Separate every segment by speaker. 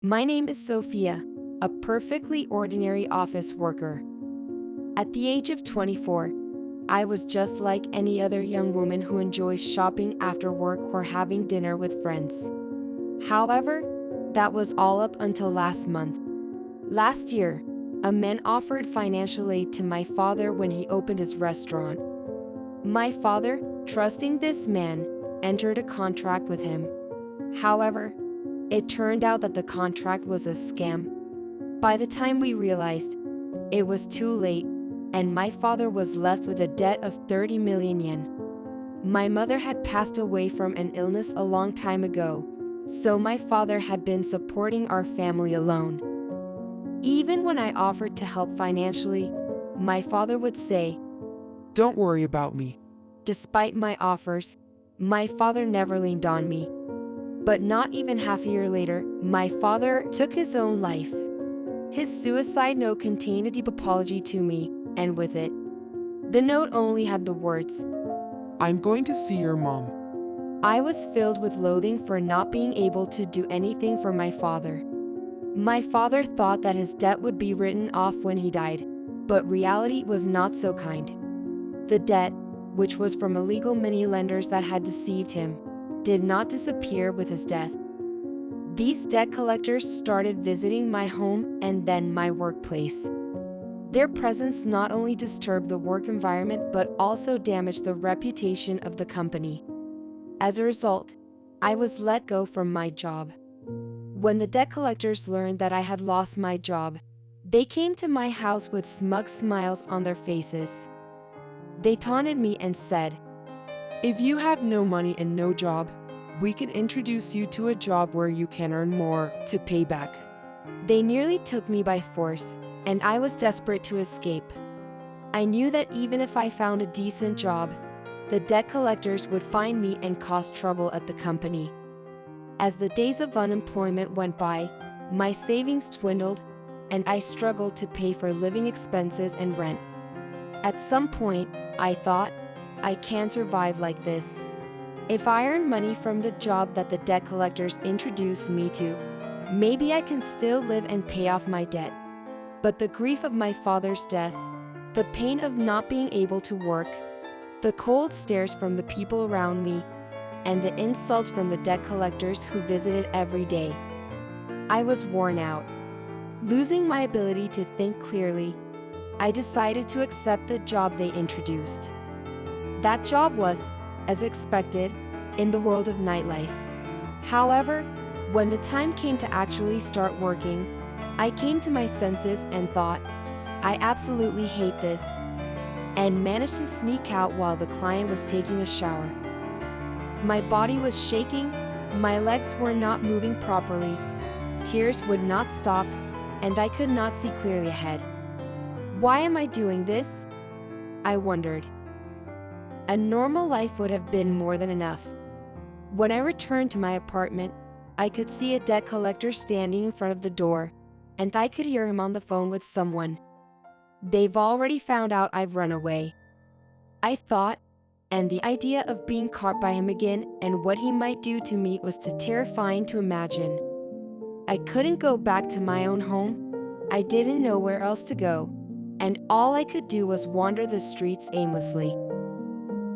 Speaker 1: My name is Sophia, a perfectly ordinary office worker. At the age of 24, I was just like any other young woman who enjoys shopping after work or having dinner with friends. However, that was all up until last month. Last year, a man offered financial aid to my father when he opened his restaurant. My father, trusting this man, entered a contract with him. However, it turned out that the contract was a scam. By the time we realized, it was too late, and my father was left with a debt of 30 million yen. My mother had passed away from an illness a long time ago, so my father had been supporting our family alone. Even when I offered to help financially, my father would say,
Speaker 2: "Don't worry about me."
Speaker 1: despite my offers, my father never leaned on me. But not even half a year later, my father took his own life. His suicide note contained a deep apology to me, and with it, the note only had the words,
Speaker 2: "I'm going to see your mom."
Speaker 1: I was filled with loathing for not being able to do anything for my father. My father thought that his debt would be written off when he died, but reality was not so kind. The debt, which was from illegal money-lenders that had deceived him, did not disappear with his death. These debt collectors started visiting my home and then my workplace. Their presence not only disturbed the work environment but also damaged the reputation of the company. As a result, I was let go from my job. When the debt collectors learned that I had lost my job, they came to my house with smug smiles on their faces. They taunted me and said,
Speaker 2: "If you have no money and no job, we can introduce you to a job where you can earn more to pay back."
Speaker 1: They nearly took me by force, and I was desperate to escape. I knew that even if I found a decent job, the debt collectors would find me and cause trouble at the company. As the days of unemployment went by, my savings dwindled, and I struggled to pay for living expenses and rent. At some point, I thought, I can't survive like this. If I earn money from the job that the debt collectors introduced me to, maybe I can still live and pay off my debt. But the grief of my father's death, the pain of not being able to work, the cold stares from the people around me, and the insults from the debt collectors who visited every day. I was worn out. Losing my ability to think clearly, I decided to accept the job they introduced. That job was, as expected, in the world of nightlife. However, when the time came to actually start working, I came to my senses and thought, I absolutely hate this, and managed to sneak out while the client was taking a shower. My body was shaking, my legs were not moving properly, tears would not stop, and I could not see clearly ahead. Why am I doing this? I wondered. A normal life would have been more than enough. When I returned to my apartment, I could see a debt collector standing in front of the door, and I could hear him on the phone with someone. They've already found out I've run away, I thought, and the idea of being caught by him again and what he might do to me was too terrifying to imagine. I couldn't go back to my own home. I didn't know where else to go, and all I could do was wander the streets aimlessly.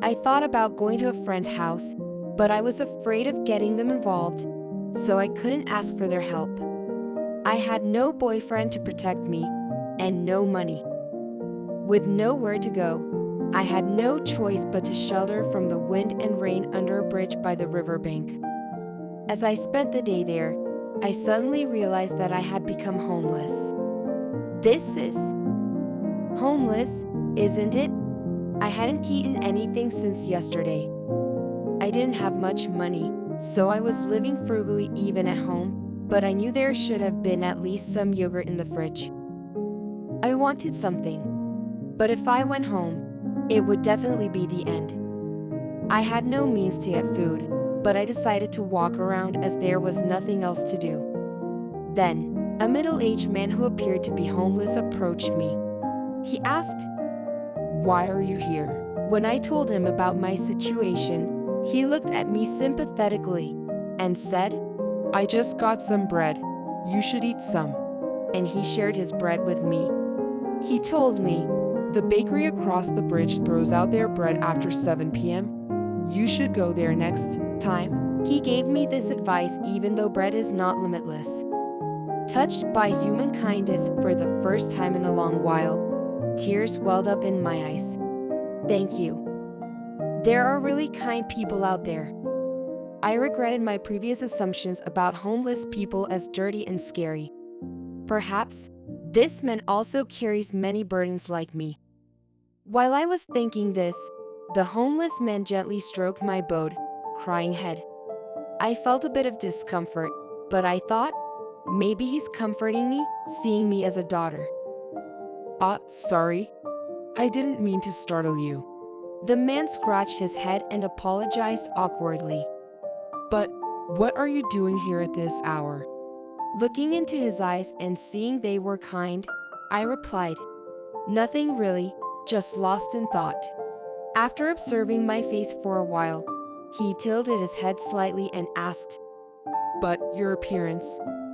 Speaker 1: I thought about going to a friend's house, but I was afraid of getting them involved, so I couldn't ask for their help. I had no boyfriend to protect me, and no money. With nowhere to go, I had no choice but to shelter from the wind and rain under a bridge by the riverbank. As I spent the day there, I suddenly realized that I had become homeless. This is homeless, isn't it? I hadn't eaten anything since yesterday. I didn't have much money, so I was living frugally even at home, but I knew there should have been at least some yogurt in the fridge. I wanted something, but if I went home, it would definitely be the end. I had no means to get food, but I decided to walk around as there was nothing else to do. Then, a middle-aged man who appeared to be homeless approached me. He asked,
Speaker 2: "Why are you here?"
Speaker 1: When I told him about my situation, he looked at me sympathetically and said,
Speaker 2: "I just got some bread. You should eat some.
Speaker 1: and he shared his bread with me. He told me,
Speaker 2: The bakery across the bridge throws out their bread after 7 p.m. You should go there next time.
Speaker 1: he gave me this advice even though bread is not limitless. Touched by human kindness for the first time in a long while, tears welled up in my eyes. Thank you. There are really kind people out there. I regretted my previous assumptions about homeless people as dirty and scary. Perhaps this man also carries many burdens like me. While I was thinking this, the homeless man gently stroked my bowed, crying head. I felt a bit of discomfort, but I thought, maybe he's comforting me, seeing me as a daughter.
Speaker 2: Sorry. I didn't mean to startle you.
Speaker 1: The man scratched his head and apologized awkwardly.
Speaker 2: But what are you doing here at this hour?
Speaker 1: Looking into his eyes and seeing they were kind, I replied, nothing really, just lost in thought. After observing my face for a while, he tilted his head slightly and asked,
Speaker 2: But your appearance,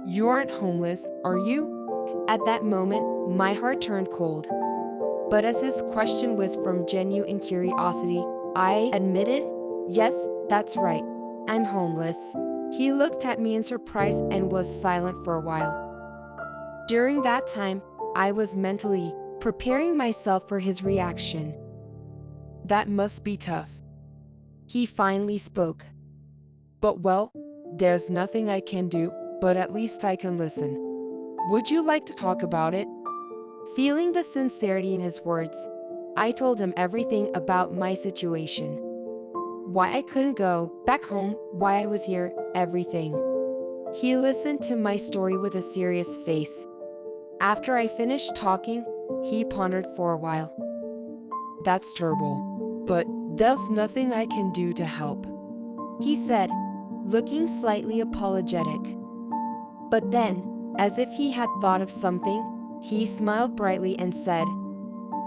Speaker 2: you aren't homeless, are you?
Speaker 1: At that moment, my heart turned cold. But as his question was from genuine curiosity, I admitted, yes, that's right, I'm homeless. He looked at me in surprise and was silent for a while. During that time, I was mentally preparing myself for his reaction.
Speaker 2: That must be tough.
Speaker 1: He finally spoke.
Speaker 2: But well, there's nothing I can do, but at least I can listen. Would you like to talk about it?
Speaker 1: Feeling the sincerity in his words, I told him everything about my situation. Why I couldn't go back home, why I was here, everything. He listened to my story with a serious face. After I finished talking, he pondered for a while.
Speaker 2: That's terrible. But there's nothing I can do to help,
Speaker 1: he said, looking slightly apologetic. But then, as if he had thought of something, he smiled brightly and said,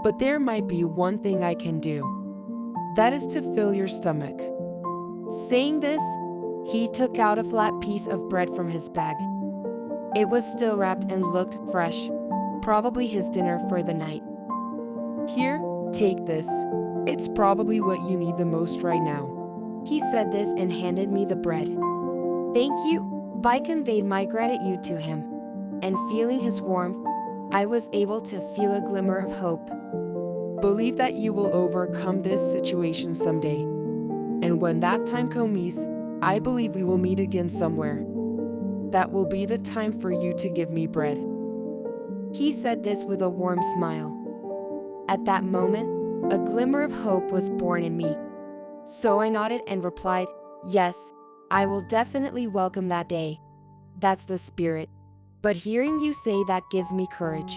Speaker 2: But there might be one thing I can do. That is to fill your stomach.
Speaker 1: Saying this, he took out a flat piece of bread from his bag. It was still wrapped and looked fresh, probably his dinner for the night.
Speaker 2: Here, take this. It's probably what you need the most right now.
Speaker 1: He said this and handed me the bread. Thank you. I conveyed my gratitude to him, and feeling his warmth, I was able to feel a glimmer of hope.
Speaker 2: Believe that you will overcome this situation someday. And when that time comes, I believe we will meet again somewhere. That will be the time for you to give me bread.
Speaker 1: He said this with a warm smile. At that moment, a glimmer of hope was born in me. So I nodded and replied, yes, I will definitely welcome that day. That's the spirit. But hearing you say that gives me courage.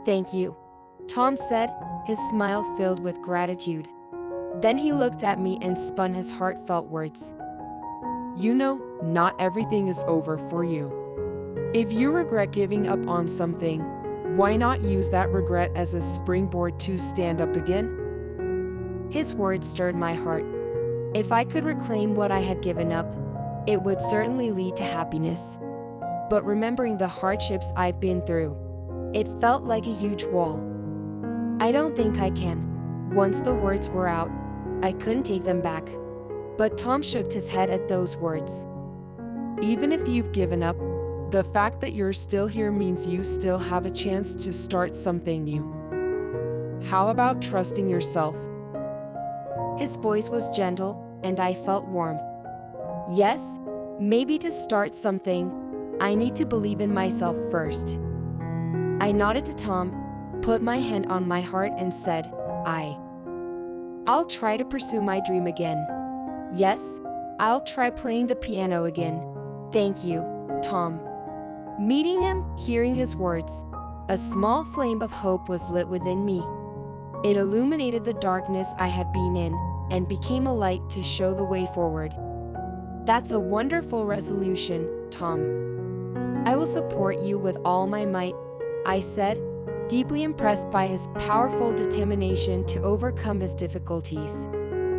Speaker 1: Thank you, Tom said, his smile filled with gratitude. Then he looked at me and spun his heartfelt words.
Speaker 2: You know, not everything is over for you. If you regret giving up on something, why not use that regret as a springboard to stand up again?
Speaker 1: His words stirred my heart. If I could reclaim what I had given up, it would certainly lead to happiness. But remembering the hardships I've been through, it felt like a huge wall. I don't think I can. Once the words were out, I couldn't take them back. But Tom shook his head at those words.
Speaker 2: Even if you've given up, the fact that you're still here means you still have a chance to start something new. How about trusting yourself?
Speaker 1: His voice was gentle, and I felt warmth. Yes, maybe to start something, I need to believe in myself first. I nodded to Tom, put my hand on my heart and said, I'll try to pursue my dream again. Yes, I'll try playing the piano again. Thank you, Tom. Meeting him, hearing his words, a small flame of hope was lit within me. It illuminated the darkness I had been in and became a light to show the way forward. That's a wonderful resolution, Tom. I will support you with all my might, I said, deeply impressed by his powerful determination to overcome his difficulties.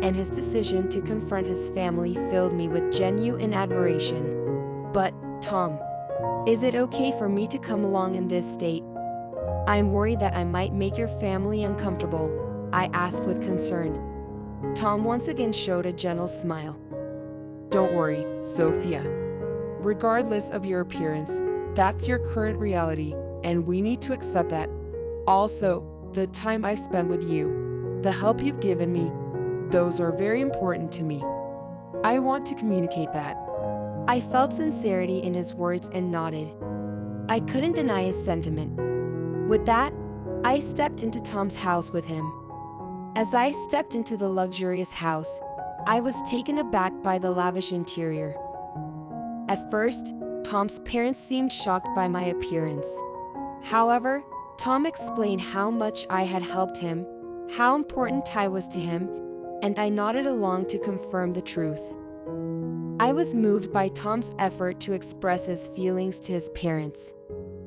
Speaker 1: And his decision to confront his family filled me with genuine admiration. But, Tom, Is it okay for me to come along in this state? I'm worried that I might make your family uncomfortable, I asked with concern. Tom once again showed a gentle smile.
Speaker 2: Don't worry, Sophia. Regardless of your appearance, that's your current reality, and we need to accept that. Also, the time I've spent with you, the help you've given me, those are very important to me. I want to communicate that.
Speaker 1: I felt sincerity in his words and nodded. I couldn't deny his sentiment. With that, I stepped into Tom's house with him. As I stepped into the luxurious house, I was taken aback by the lavish interior. At first, Tom's parents seemed shocked by my appearance. However, Tom explained how much I had helped him, how important I was to him, and I nodded along to confirm the truth. I was moved by Tom's effort to express his feelings to his parents.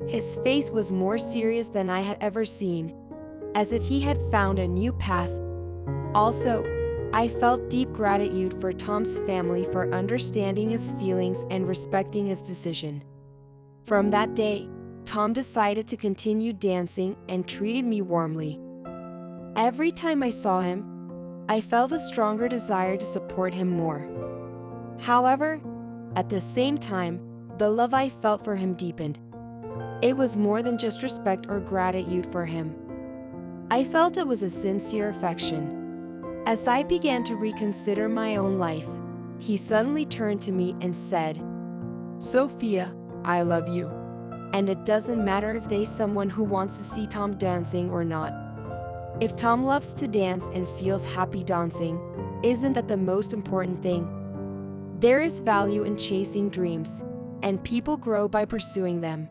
Speaker 1: His face was more serious than I had ever seen, as if he had found a new path. Also, I felt deep gratitude for Tom's family for understanding his feelings and respecting his decision. From that day, Tom decided to continue dancing and treated me warmly. Every time I saw him, I felt a stronger desire to support him more. However, at the same time, the love I felt for him deepened. It was more than just respect or gratitude for him. I felt it was a sincere affection. As I began to reconsider my own life, he suddenly turned to me and said,
Speaker 2: Sophia, I love you.
Speaker 1: And it doesn't matter if there's someone who wants to see Tom dancing or not. If Tom loves to dance and feels happy dancing, isn't that the most important thing? There is value in chasing dreams, and people grow by pursuing them.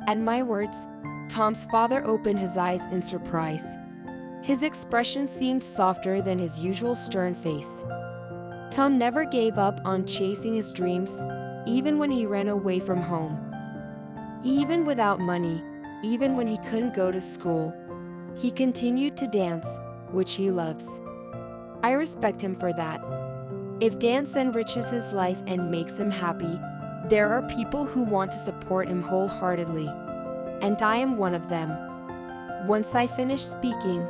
Speaker 1: At my words, Tom's father opened his eyes in surprise. His expression seemed softer than his usual stern face. Tom never gave up on chasing his dreams, even when he ran away from home. Even without money, even when he couldn't go to school, he continued to dance, which he loves. I respect him for that. If dance enriches his life and makes him happy, there are people who want to support him wholeheartedly. And I am one of them. Once I finished speaking,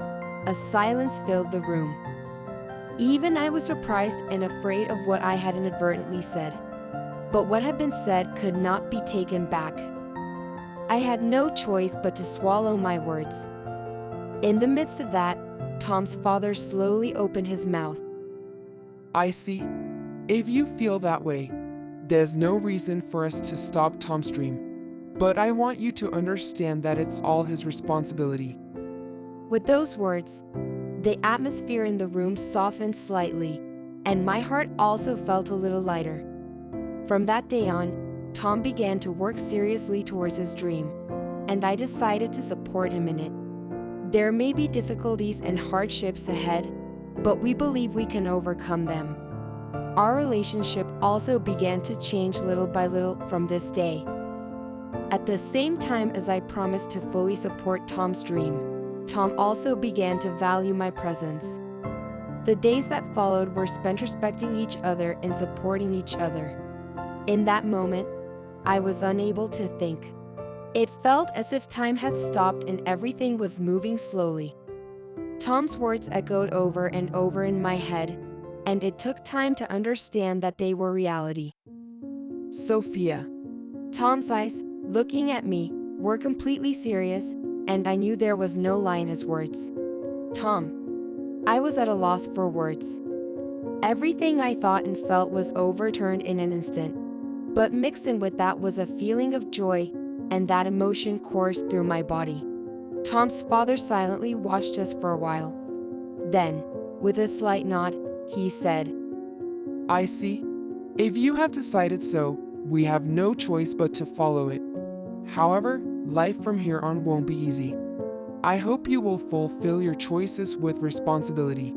Speaker 1: a silence filled the room. Even I was surprised and afraid of what I had inadvertently said. But what had been said could not be taken back. I had no choice but to swallow my words. In the midst of that, Tom's father slowly opened his mouth.
Speaker 2: I see. If you feel that way, there's no reason for us to stop Tom's dream. But I want you to understand that it's all his responsibility.
Speaker 1: With those words, the atmosphere in the room softened slightly, and my heart also felt a little lighter. From that day on, Tom began to work seriously towards his dream, and I decided to support him in it. There may be difficulties and hardships ahead, but we believe we can overcome them. Our relationship also began to change little by little from this day. At the same time as I promised to fully support Tom's dream, Tom also began to value my presence. The days that followed were spent respecting each other and supporting each other. In that moment, I was unable to think. It felt as if time had stopped and everything was moving slowly. Tom's words echoed over and over in my head, and it took time to understand that they were reality.
Speaker 2: Sophia.
Speaker 1: Tom's eyes, looking at me, were completely serious, and I knew there was no lie in his words. Tom. I was at a loss for words. Everything I thought and felt was overturned in an instant. But mixed in with that was a feeling of joy, and that emotion coursed through my body. Tom's father silently watched us for a while. Then, with a slight nod, he said,
Speaker 2: I see. If you have decided so, we have no choice but to follow it. However, life from here on won't be easy. I hope you will fulfill your choices with responsibility.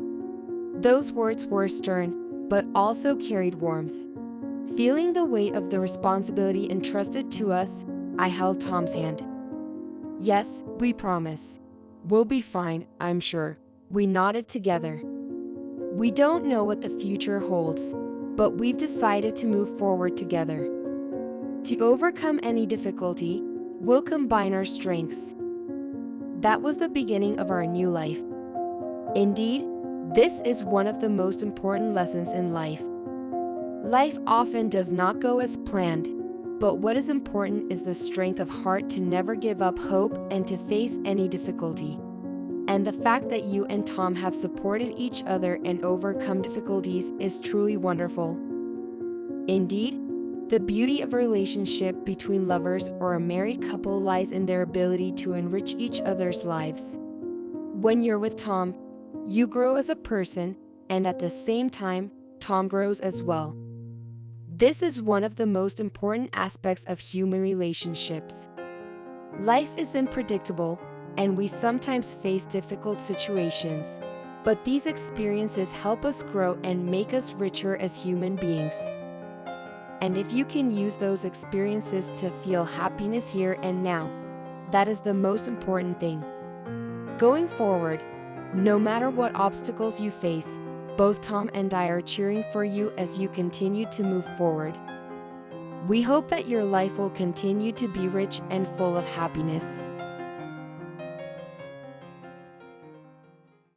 Speaker 1: Those words were stern, but also carried warmth. Feeling the weight of the responsibility entrusted to us, I held Tom's hand. Yes, we promise.
Speaker 2: We'll be fine, I'm sure.
Speaker 1: We nodded together. We don't know what the future holds, but we've decided to move forward together. To overcome any difficulty, we'll combine our strengths. That was the beginning of our new life. Indeed, this is one of the most important lessons in life. Life often does not go as planned, but what is important is the strength of heart to never give up hope and to face any difficulty. And the fact that you and Tom have supported each other and overcome difficulties is truly wonderful. Indeed, the beauty of a relationship between lovers or a married couple lies in their ability to enrich each other's lives. When you're with Tom, you grow as a person, and at the same time, Tom grows as well. This is one of the most important aspects of human relationships. Life is unpredictable, and we sometimes face difficult situations, but these experiences help us grow and make us richer as human beings. And if you can use those experiences to feel happiness here and now, that is the most important thing. Going forward, no matter what obstacles you face, both Tom and I are cheering for you as you continue to move forward. We hope that your life will continue to be rich and full of happiness.